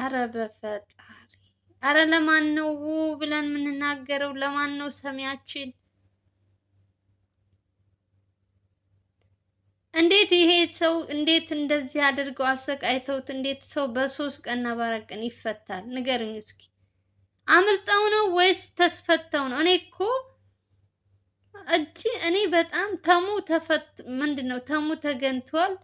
አረ በፈጣሪ! አረ ለማን ነው ብለን የምንናገረው? ለማን ነው ሰሚያችን? እንዴት ይሄ ሰው እንዴት እንደዚህ አድርገው አሰቃይተውት እንዴት ሰው በሶስት ቀንና በአራት ቀን ይፈታል? ንገሩኝ እስኪ። አምልጠው ነው ወይስ ተስፈተው ነው? እኔ በጣም ምንድን ነው ተሙ ተገኝቷል።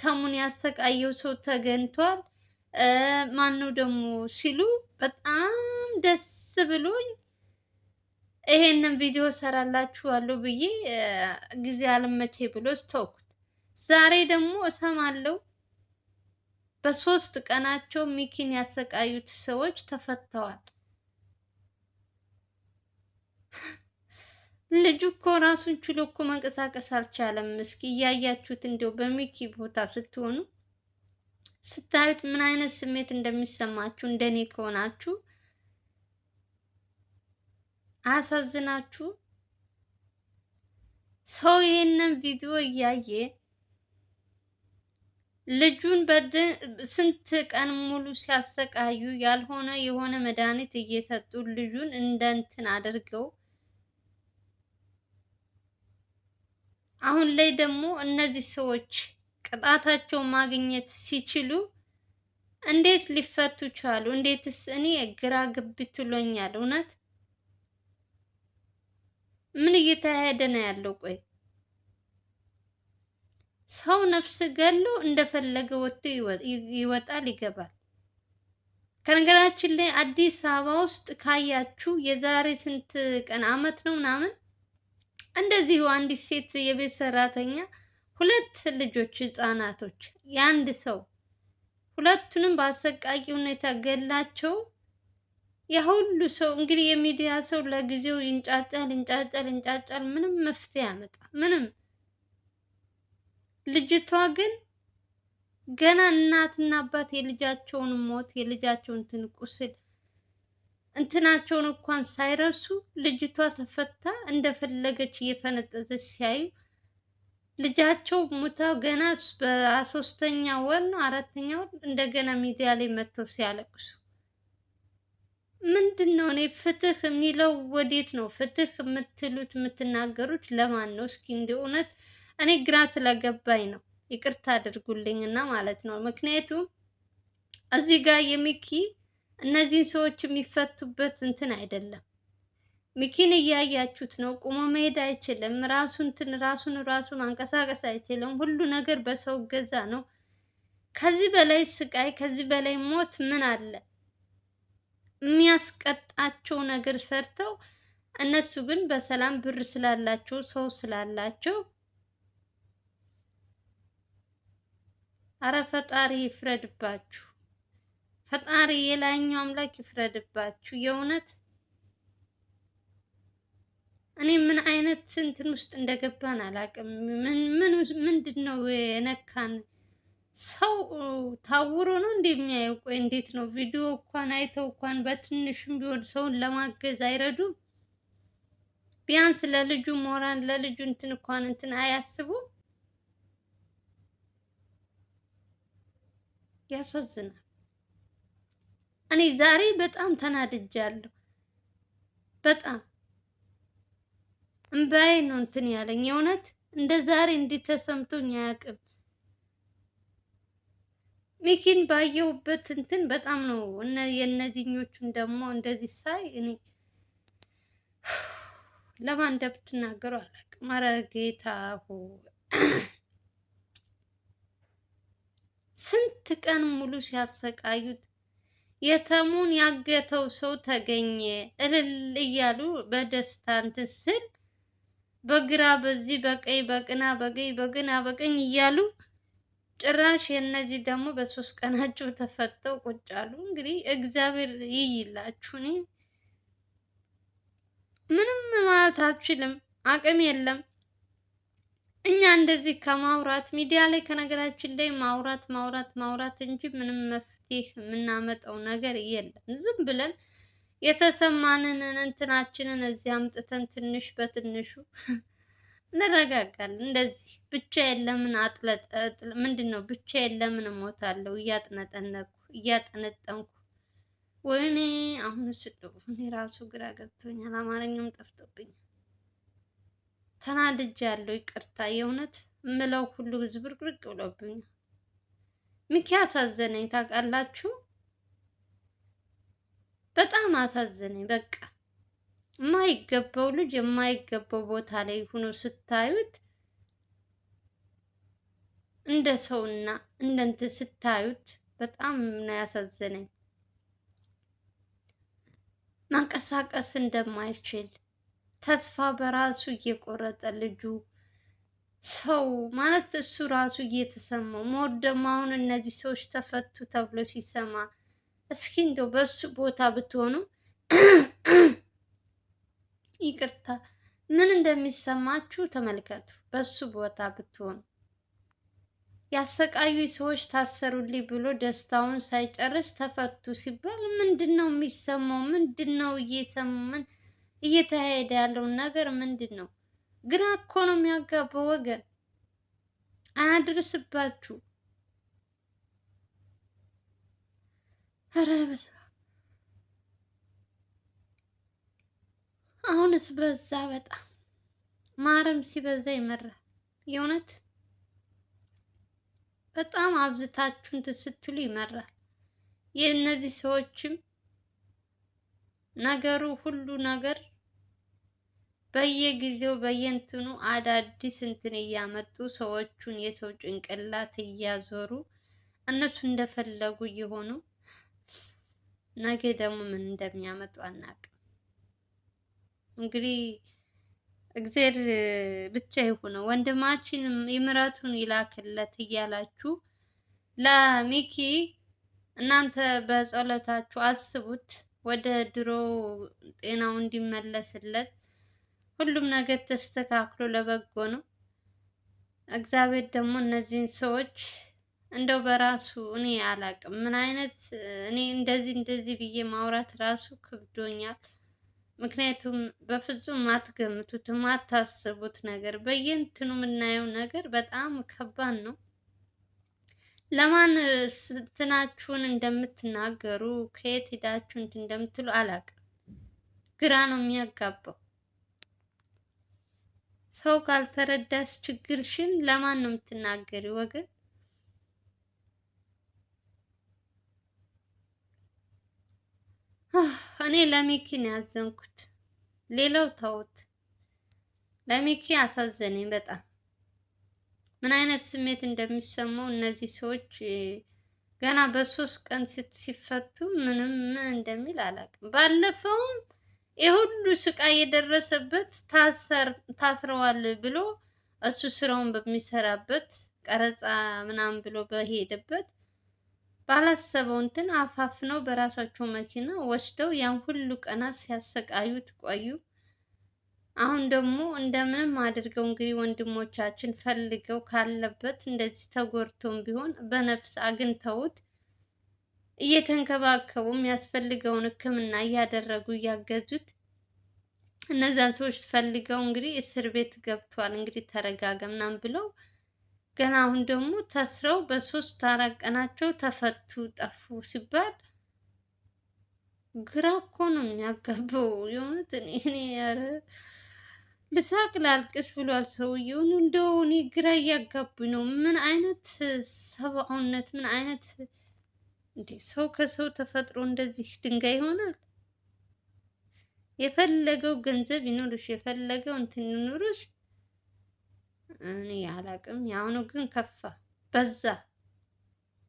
ተሙን ያሰቃየው ሰው ተገኝቷል። ማነው ደግሞ ሲሉ በጣም ደስ ብሎኝ ይሄንን ቪዲዮ ሰራላችኋለሁ ብዬ ጊዜ አልመቼ ብሎ ተውኩት። ዛሬ ደግሞ እሰማለሁ በሶስት ቀናቸው ሚኪን ያሰቃዩት ሰዎች ተፈተዋል። ልጁ እኮ ራሱን ችሎ እኮ መንቀሳቀስ አልቻለም። እስኪ እያያችሁት እንደው በሚኪ ቦታ ስትሆኑ ስታዩት ምን አይነት ስሜት እንደሚሰማችሁ እንደኔ ከሆናችሁ አያሳዝናችሁ? ሰው ይሄንን ቪዲዮ እያየ ልጁን ስንት ቀን ሙሉ ሲያሰቃዩ ያልሆነ የሆነ መድኃኒት እየሰጡ ልጁን እንደ እንትን አድርገው አሁን ላይ ደግሞ እነዚህ ሰዎች ቅጣታቸውን ማግኘት ሲችሉ እንዴት ሊፈቱ ቻሉ? እንዴትስ? እኔ ግራ ግብት ብሎኛል። እውነት ምን እየተካሄደ ነው ያለው? ቆይ ሰው ነፍስ ገሎ እንደፈለገ ወጥቶ ይወጣል ይገባል። ከነገራችን ላይ አዲስ አበባ ውስጥ ካያችሁ የዛሬ ስንት ቀን አመት ነው ምናምን እንደዚሁ አንዲት ሴት የቤት ሰራተኛ ሁለት ልጆች ህፃናቶች የአንድ ሰው ሁለቱንም በአሰቃቂ ሁኔታ ገላቸው። የሁሉ ሰው እንግዲህ የሚዲያ ሰው ለጊዜው ይንጫጫል፣ ምንም መፍትሄ ያመጣ ምንም። ልጅቷ ግን ገና እናትና አባት የልጃቸውን ሞት የልጃቸውን ቁስል እንትናቸውን እንኳን ሳይረሱ ልጅቷ ተፈታ እንደፈለገች እየፈነጠዘች ሲያዩ ልጃቸው ሙታ ገና በሶስተኛ ወር ነው አራተኛ ወር እንደገና ሚዲያ ላይ መጥተው ሲያለቅሱ ምንድን ነው? እኔ ፍትህ የሚለው ወዴት ነው? ፍትህ የምትሉት የምትናገሩት ለማን ነው? እስኪ እንደ እውነት እኔ ግራ ስለገባኝ ነው። ይቅርታ አድርጉልኝና ማለት ነው። ምክንያቱም እዚህ ጋር የሚኪ እነዚህን ሰዎች የሚፈቱበት እንትን አይደለም። ሚኪን እያያችሁት ነው። ቁሞ መሄድ አይችልም። ራሱ ማንቀሳቀስ አይችልም። ሁሉ ነገር በሰው ገዛ ነው። ከዚህ በላይ ስቃይ፣ ከዚህ በላይ ሞት ምን አለ? የሚያስቀጣቸው ነገር ሰርተው እነሱ ግን በሰላም ብር ስላላቸው ሰው ስላላቸው አረ ፈጣሪ ይፍረድባችሁ። ፈጣሪ የላይኛው አምላክ ይፍረድባችሁ። የእውነት እኔ ምን አይነት እንትን ውስጥ እንደገባን አላውቅም። ምንድን ነው የነካን? ሰው ታውሮ ነው እንደሚያየው? ቆይ እንዴት ነው? ቪዲዮ እንኳን አይተው እንኳን በትንሽም ቢሆን ሰውን ለማገዝ አይረዱም? ቢያንስ ለልጁ ሞራል ለልጁ እንትን አያስቡም? ያሳዝናል። እኔ ዛሬ በጣም ተናድጃለሁ። በጣም እምባዬ ነው እንትን ያለኝ። የእውነት እንደ ዛሬ እንዲህ ተሰምቶኝ አያውቅም። ሚኪን ባየሁበት እንትን በጣም ነው የእነዚህኞቹን ደግሞ እንደዚህ ሳይ እኔ ለማን እንደምትናገሩ አላውቅም። ኧረ ጌታ ሆይ ስንት ቀን ሙሉ ሲያሰቃዩት የተሙን ያገተው ሰው ተገኘ እልል እያሉ በደስታ እንትን ስል በግራ በዚህ በቀኝ በግና በቀኝ እያሉ ጭራሽ የእነዚህ ደግሞ በሶስት ቀናቸው ተፈተው ቁጭ አሉ። እንግዲህ እግዚአብሔር ይይላችሁ። እኔ ምንም ማለት አልችልም፣ አቅም የለም። እኛ እንደዚህ ከማውራት ሚዲያ ላይ ከነገራችን ላይ ማውራት እንጂ ምንም መፍትሄ የምናመጣው ነገር የለም። ዝም ብለን የተሰማንን እንትናችንን እዚህ አምጥተን ትንሽ በትንሹ እንረጋጋለን። እንደዚህ ብቻዬን ለምን ምንድን ነው ብቻዬን ለምን እሞታለሁ እያጥነጠነኩ እያጠነጠንኩ። ወይኔ አሁን ስድቡ እኔ ራሱ ግራ ገብቶኛል። አማርኛም ጠፍቶብኛል። ተናድጃለሁ። ይቅርታ የእውነት እምለው ሁሉ ዝብርቅርቅ ብሎብኛል። ሚኪ አሳዘነኝ ታውቃላችሁ። በጣም አሳዘነኝ። በቃ የማይገባው ልጅ የማይገባው ቦታ ላይ ሆኖ ስታዩት እንደ ሰውና እንደ እንትን ስታዩት በጣም ነው ያሳዘነኝ። መንቀሳቀስ እንደማይችል ተስፋ በራሱ እየቆረጠ ልጁ ሰው ማለት እሱ ራሱ እየተሰማው ሞት ደግሞ አሁን እነዚህ ሰዎች ተፈቱ ተብሎ ሲሰማ እስኪ እንደው በሱ ቦታ ብትሆኑ ይቅርታ ምን እንደሚሰማችሁ ተመልከቱ። በሱ ቦታ ብትሆኑ ያሰቃዩ ሰዎች ታሰሩልኝ ብሎ ደስታውን ሳይጨርስ ተፈቱ ሲባል ምንድን ነው የሚሰማው? ምንድን ነው እየሰሙ ምን እየተካሄደ ያለውን ነገር ምንድን ነው? ግራ እኮ ነው የሚያጋባው ወገን። አያድርስባችሁ። ኧረ በስመ አብ። አሁንስ በዛ በጣም ማረም ሲበዛ ይመራል። የእውነት በጣም አብዝታችሁ እንትን ስትሉ ይመራል። የእነዚህ ሰዎችም ነገሩ ሁሉ ነገር በየጊዜው በየእንትኑ አዳዲስ እንትን እያመጡ ሰዎቹን የሰው ጭንቅላት እያዞሩ እነሱ እንደፈለጉ እየሆኑ ነገ ደግሞ ምን እንደሚያመጡ አናውቅም። እንግዲህ እግዚአብሔር ብቻ ይሁነው። ወንድማችን ምሕረቱን ይላክለት እያላችሁ ለሚኪ እናንተ በጸሎታችሁ አስቡት። ወደ ድሮ ጤናው እንዲመለስለት ሁሉም ነገር ተስተካክሎ ለበጎ ነው። እግዚአብሔር ደግሞ እነዚህን ሰዎች እንደው በራሱ እኔ አላቅም ምን አይነት እኔ እንደዚህ ብዬ ማውራት ራሱ ክብዶኛል። ምክንያቱም በፍጹም አትገምቱት አታስቡት ነገር በየእንትኑ የምናየው ነገር በጣም ከባድ ነው። ለማን እንትናችሁን እንደምትናገሩ ከየት ሄዳችሁ እንትን እንደምትሉ አላቅም። ግራ ነው የሚያጋባው። ሰው ካልተረዳስ ችግርሽን ለማን ነው የምትናገሪ ወገን? እኔ ለሚኪ ነው ያዘንኩት። ሌላው ተውት። ለሚኪ አሳዘነኝ በጣም። ምን አይነት ስሜት እንደሚሰማው እነዚህ ሰዎች ገና በሶስት ቀን ሲፈቱ ምን እንደሚል አላውቅም። ባለፈውም የሁሉ ስቃይ የደረሰበት ታስረዋል ብሎ እሱ ስራውን በሚሰራበት ቀረጻ ምናምን ብሎ በሄደበት ባላሰበው እንትን አፋፍነው በራሳቸው መኪና ወስደው ያን ሁሉ ቀናት ሲያሰቃዩት ቆዩ። አሁን ደግሞ እንደምንም አድርገው እንግዲህ ወንድሞቻችን ፈልገው ካለበት እንደዚህ ተጎድቶም ቢሆን በነፍስ አግኝተውት እየተንከባከቡ የሚያስፈልገውን ሕክምና እያደረጉ እያገዙት እነዛን ሰዎች ፈልገው እንግዲህ እስር ቤት ገብቷል። እንግዲህ ተረጋጋ ምናምን ብለው ገና አሁን ደግሞ ተስረው በሶስት አራት ቀናቸው ተፈቱ ጠፉ ሲባል ግራ እኮ ነው የሚያጋባው። የሆኑት እኔ ኧረ ልሳቅ ላልቅስ ብሏል ሰውየውን። እንደው እኔ ግራ እያጋቡኝ ነው። ምን አይነት ሰብአውነት ምን አይነት እንዴ! ሰው ከሰው ተፈጥሮ እንደዚህ ድንጋይ ይሆናል? የፈለገው ገንዘብ ይኑርሽ፣ የፈለገው እንትን ይኑርሽ፣ እኔ አላቅም። ያሁኑ ግን ከፋ፣ በዛ፣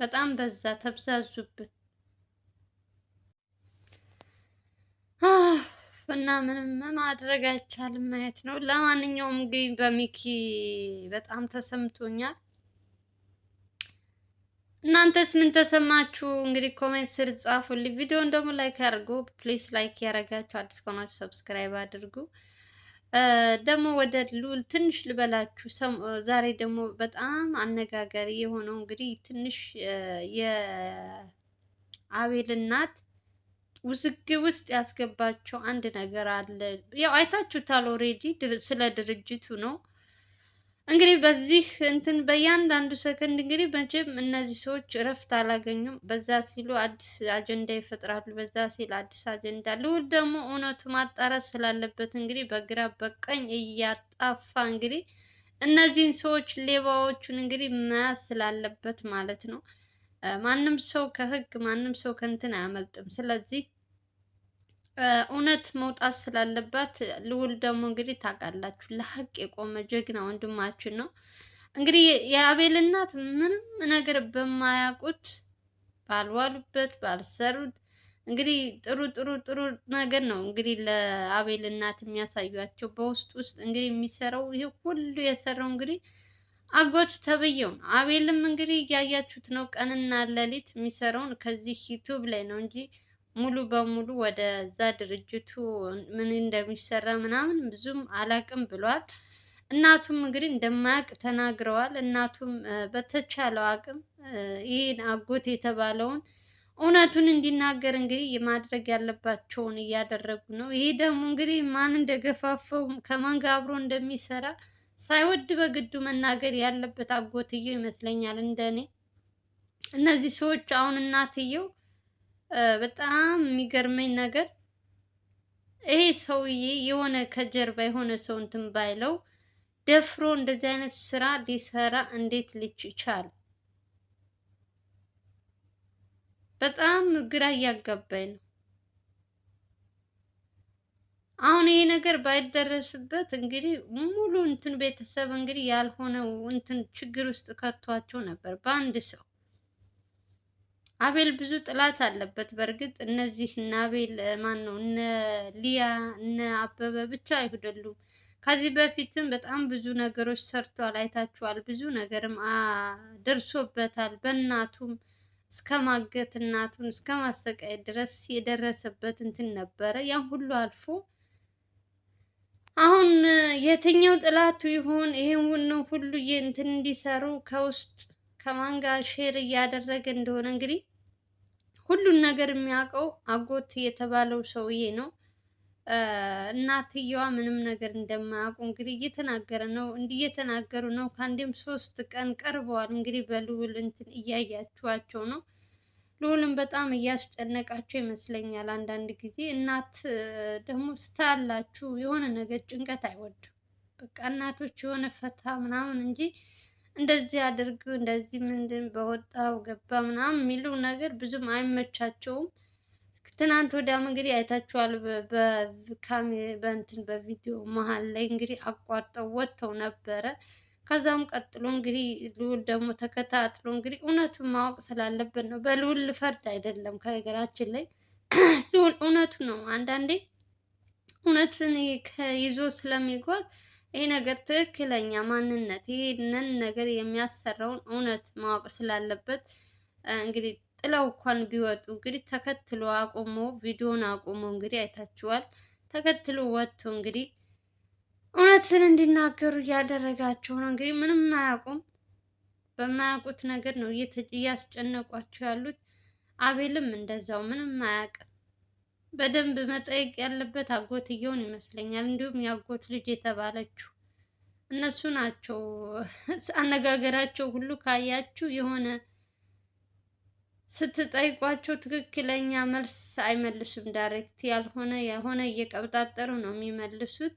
በጣም በዛ፣ ተብዛዙብን እና ምንም ማድረግ አይቻልም ማየት ነው። ለማንኛውም እንግዲህ በሚኪ በጣም ተሰምቶኛል። እናንተስ ምን ተሰማችሁ? እንግዲህ ኮሜንት ስር ጻፉልኝ። ቪዲዮውን ደግሞ ላይክ አድርጉ ፕሊስ። ላይክ ያደረጋችሁ አዲስ ከሆናችሁ ሰብስክራይብ አድርጉ። ደግሞ ወደ ሉል ትንሽ ልበላችሁ። ዛሬ ደግሞ በጣም አነጋጋሪ የሆነው እንግዲህ ትንሽ የአቤል እናት ውዝግብ ውስጥ ያስገባቸው አንድ ነገር አለ። ያው አይታችሁታል ኦልሬዲ ስለ ድርጅቱ ነው። እንግዲህ በዚህ እንትን በእያንዳንዱ ሰከንድ እንግዲህ መቼም እነዚህ ሰዎች እረፍት አላገኙም። በዛ ሲሉ አዲስ አጀንዳ ይፈጥራሉ፣ በዛ ሲል አዲስ አጀንዳ። ልዑል ደግሞ እውነቱ ማጣራት ስላለበት እንግዲህ በግራ በቀኝ እያጣፋ እንግዲህ እነዚህን ሰዎች ሌባዎቹን እንግዲህ መያዝ ስላለበት ማለት ነው። ማንም ሰው ከህግ ማንም ሰው ከእንትን አያመልጥም። ስለዚህ እውነት መውጣት ስላለባት ልዑል ደግሞ እንግዲህ ታውቃላችሁ ለሀቅ የቆመ ጀግና ወንድማችን ነው። እንግዲህ የአቤል እናት ምንም ነገር በማያውቁት ባልዋሉበት ባልሰሩት እንግዲህ ጥሩ ነገር ነው እንግዲህ ለአቤል እናት የሚያሳዩቸው። በውስጥ ውስጥ እንግዲህ የሚሰራው ይሄ ሁሉ የሰራው እንግዲህ አጎት ተብዬው ነው። አቤልም እንግዲህ እያያችሁት ነው ቀንና ሌሊት የሚሰራውን ከዚህ ዩቱብ ላይ ነው እንጂ ሙሉ በሙሉ ወደዛ ድርጅቱ ምን እንደሚሰራ ምናምን ብዙም አላቅም ብሏል። እናቱም እንግዲህ እንደማያውቅ ተናግረዋል። እናቱም በተቻለው አቅም ይህን አጎት የተባለውን እውነቱን እንዲናገር እንግዲህ የማድረግ ያለባቸውን እያደረጉ ነው። ይሄ ደግሞ እንግዲህ ማን እንደገፋፈው ከማን ጋር አብሮ እንደሚሰራ ሳይወድ በግዱ መናገር ያለበት አጎትየው ይመስለኛል እንደኔ። እነዚህ ሰዎች አሁን እናትየው በጣም የሚገርመኝ ነገር ይሄ ሰውዬ የሆነ ከጀርባ የሆነ ሰው እንትን ባይለው ደፍሮ እንደዚህ አይነት ስራ ሊሰራ እንዴት ሊቻል? በጣም ግራ እያጋባኝ ነው። አሁን ይሄ ነገር ባይደረስበት እንግዲህ ሙሉ እንትን ቤተሰብ እንግዲህ ያልሆነው እንትን ችግር ውስጥ ከቷቸው ነበር በአንድ ሰው። አቤል ብዙ ጥላት አለበት። በእርግጥ እነዚህ እነ አቤል ማን ነው እነ ሊያ እነ አበበ ብቻ አይደሉም። ከዚህ በፊትም በጣም ብዙ ነገሮች ሰርቷል፣ አይታችኋል። ብዙ ነገርም ደርሶበታል። በእናቱም እስከ ማገት እናቱን እስከ ማሰቃየት ድረስ የደረሰበት እንትን ነበረ። ያን ሁሉ አልፎ አሁን የትኛው ጥላቱ ይሆን ይሄን ሁሉ እንትን እንዲሰሩ ከውስጥ ከማን ጋር ሼር እያደረገ እንደሆነ እንግዲህ ሁሉን ነገር የሚያውቀው አጎት የተባለው ሰውዬ ነው። እናትየዋ ምንም ነገር እንደማያውቁ እንግዲህ እየተናገረ ነው። እንዲህ እየተናገሩ ነው። ከአንዴም 3 ቀን ቀርበዋል። እንግዲህ በልዑል እንትን እያያችኋቸው ነው። ልዑልም በጣም እያስጨነቃቸው ይመስለኛል። አንዳንድ ጊዜ እናት ደግሞ ስታላችሁ የሆነ ነገር ጭንቀት አይወድም። በቃ እናቶች የሆነ ፈታ ምናምን እንጂ እንደዚህ አድርግ እንደዚህ ምንድን በወጣው ገባ ምናምን የሚለው ነገር ብዙም አይመቻቸውም። ትናንት ወዲያም እንግዲህ አይታችኋል። በእንትን በቪዲዮ መሀል ላይ እንግዲህ አቋርጠው ወጥተው ነበረ። ከዛም ቀጥሎ እንግዲህ ልዑል ደግሞ ተከታትሎ እንግዲህ እውነቱን ማወቅ ስላለበት ነው። በልዑል ልፈርድ አይደለም። ከነገራችን ላይ ልዑል እውነቱ ነው። አንዳንዴ እውነትን ይዞ ስለሚጓዝ ይሄ ነገር ትክክለኛ ማንነት ይሄንን ነገር የሚያሰራውን እውነት ማወቅ ስላለበት እንግዲህ ጥለው እንኳን ቢወጡ እንግዲህ ተከትሎ አቁሞ ቪዲዮን አቁሞ እንግዲህ አይታችኋል። ተከትሎ ወጥቶ እንግዲህ እውነትን እንዲናገሩ እያደረጋቸው ነው። እንግዲህ ምንም አያውቁም። በማያውቁት ነገር ነው እያስጨነቋቸው ያሉት። አቤልም እንደዛው ምንም አያውቅም። በደንብ መጠየቅ ያለበት አጎትየውን ይመስለኛል። እንዲሁም የአጎት ልጅ የተባለችው እነሱ ናቸው። አነጋገራቸው ሁሉ ካያችሁ የሆነ ስትጠይቋቸው ትክክለኛ መልስ አይመልሱም። ዳይሬክት የሆነ እየቀብጣጠሩ ነው የሚመልሱት።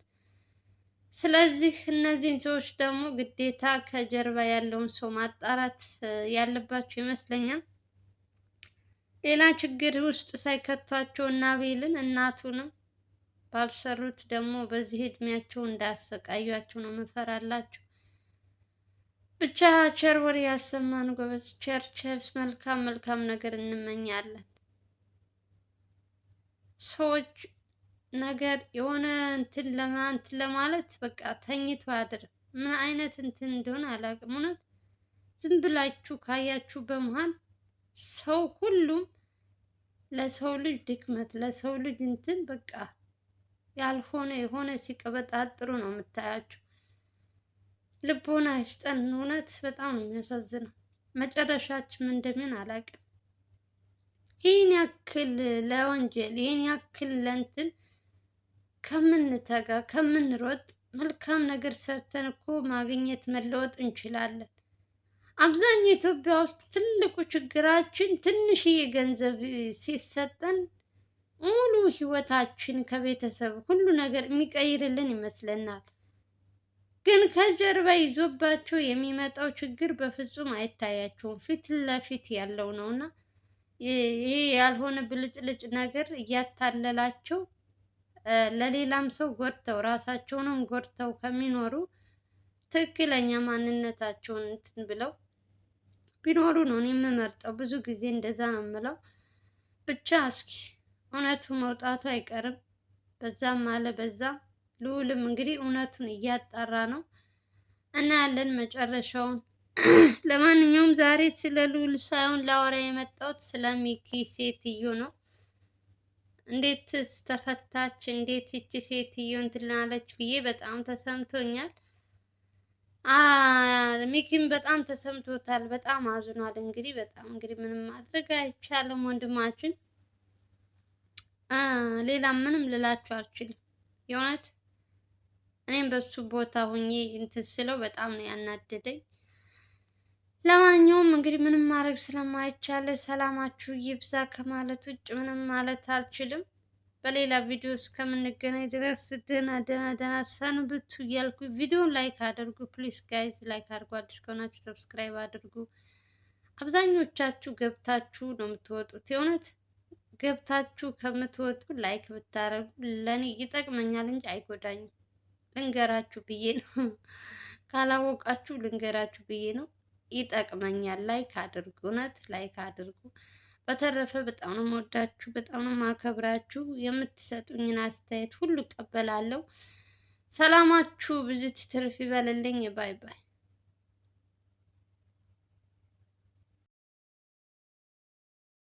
ስለዚህ እነዚህን ሰዎች ደግሞ ግዴታ ከጀርባ ያለውን ሰው ማጣራት ያለባቸው ይመስለኛል። ሌላ ችግር ውስጥ ሳይከቷቸው እና አቤልን እናቱንም ባልሰሩት ደግሞ በዚህ እድሜያቸው እንዳያሰቃያቸው ነው መፈራላቸው። ብቻ ቸር ወሬ ያሰማን ጎበዝ። ቸርስ መልካም ነገር እንመኛለን። ሰዎች ነገር የሆነ እንትን ለማለት በቃ ተኝቶ አያድርም። ምን አይነት እንትን እንደሆነ አላውቅም። እውነት ዝም ብላችሁ ካያችሁ በመሃል ሰው ሁሉም ለሰው ልጅ ድክመት ለሰው ልጅ እንትን በቃ ያልሆነ የሆነ ሲቀበጣጥሩ ነው የምታያቸው። ልቦና ይስጠን። እውነት በጣም ነው የሚያሳዝነው። መጨረሻችን ምን እንደሚሆን አላውቅም። ይህን ያክል ለወንጀል ይህን ያክል ለእንትን ከምንተጋ ከምንሮጥ መልካም ነገር ሰርተን እኮ ማግኘት መለወጥ እንችላለን። አብዛኛው ኢትዮጵያ ውስጥ ትልቁ ችግራችን ትንሽዬ ገንዘብ ሲሰጠን ሙሉ ህይወታችን ከቤተሰብ ሁሉ ነገር የሚቀይርልን ይመስለናል። ግን ከጀርባ ይዞባቸው የሚመጣው ችግር በፍጹም አይታያቸውም። ፊት ለፊት ያለው ነው እና ይሄ ያልሆነ ብልጭልጭ ነገር እያታለላቸው ለሌላም ሰው ጎድተው ራሳቸውንም ጎድተው ከሚኖሩ ትክክለኛ ማንነታቸውን እንትን ብለው ቢኖሩ ነው እኔ የምመርጠው። ብዙ ጊዜ እንደዛ ነው የምለው። ብቻ እስኪ እውነቱ መውጣቱ አይቀርም። በዛም አለ በዛ ልዑልም እንግዲህ እውነቱን እያጣራ ነው እና ያለን መጨረሻውን። ለማንኛውም ዛሬ ስለ ልዑል ሳይሆን ላወራ የመጣሁት ስለ ሚኪ ሴትዮ ነው። እንዴትስ ተፈታች? እንዴት ይቺ ሴትዮ እንትን አለች ብዬ በጣም ተሰምቶኛል። ሚኪም በጣም ተሰምቶታል፣ በጣም አዝኗል። እንግዲህ ምንም ማድረግ አይቻልም ወንድማችን። ሌላ ምንም ልላችሁ አልችልም። የእውነት እኔም በሱ ቦታ ሁኜ እንትን ስለው በጣም ነው ያናደደኝ። ለማንኛውም እንግዲህ ምንም ማድረግ ስለማይቻል ሰላማችሁ ይብዛ ከማለት ውጭ ምንም ማለት አልችልም። በሌላ ቪዲዮ እስከምንገናኝ ድረስ ደህና ሰንብቱ እያልኩ ቪዲዮን ላይክ አድርጉ ፕሊስ ጋይዝ፣ ላይክ አድርጉ። አዲስ ከሆናችሁ ሰብስክራይብ አድርጉ። አብዛኞቻችሁ ገብታችሁ ነው የምትወጡት። የእውነት ገብታችሁ ከምትወጡ ላይክ ብታረጉ ለኔ ይጠቅመኛል እንጂ አይጎዳኝም። ልንገራችሁ ብዬ ነው። ካላወቃችሁ ልንገራችሁ ብዬ ነው። ይጠቅመኛል። ላይክ አድርጉ፣ እውነት ላይክ አድርጉ። በተረፈ በጣም ነው የምወዳችሁ፣ በጣም ነው የማከብራችሁ። የምትሰጡኝን አስተያየት ሁሉ እቀበላለሁ። ሰላማችሁ ብዙ ትርፍ ይበልልኝ። ባይ ባይ።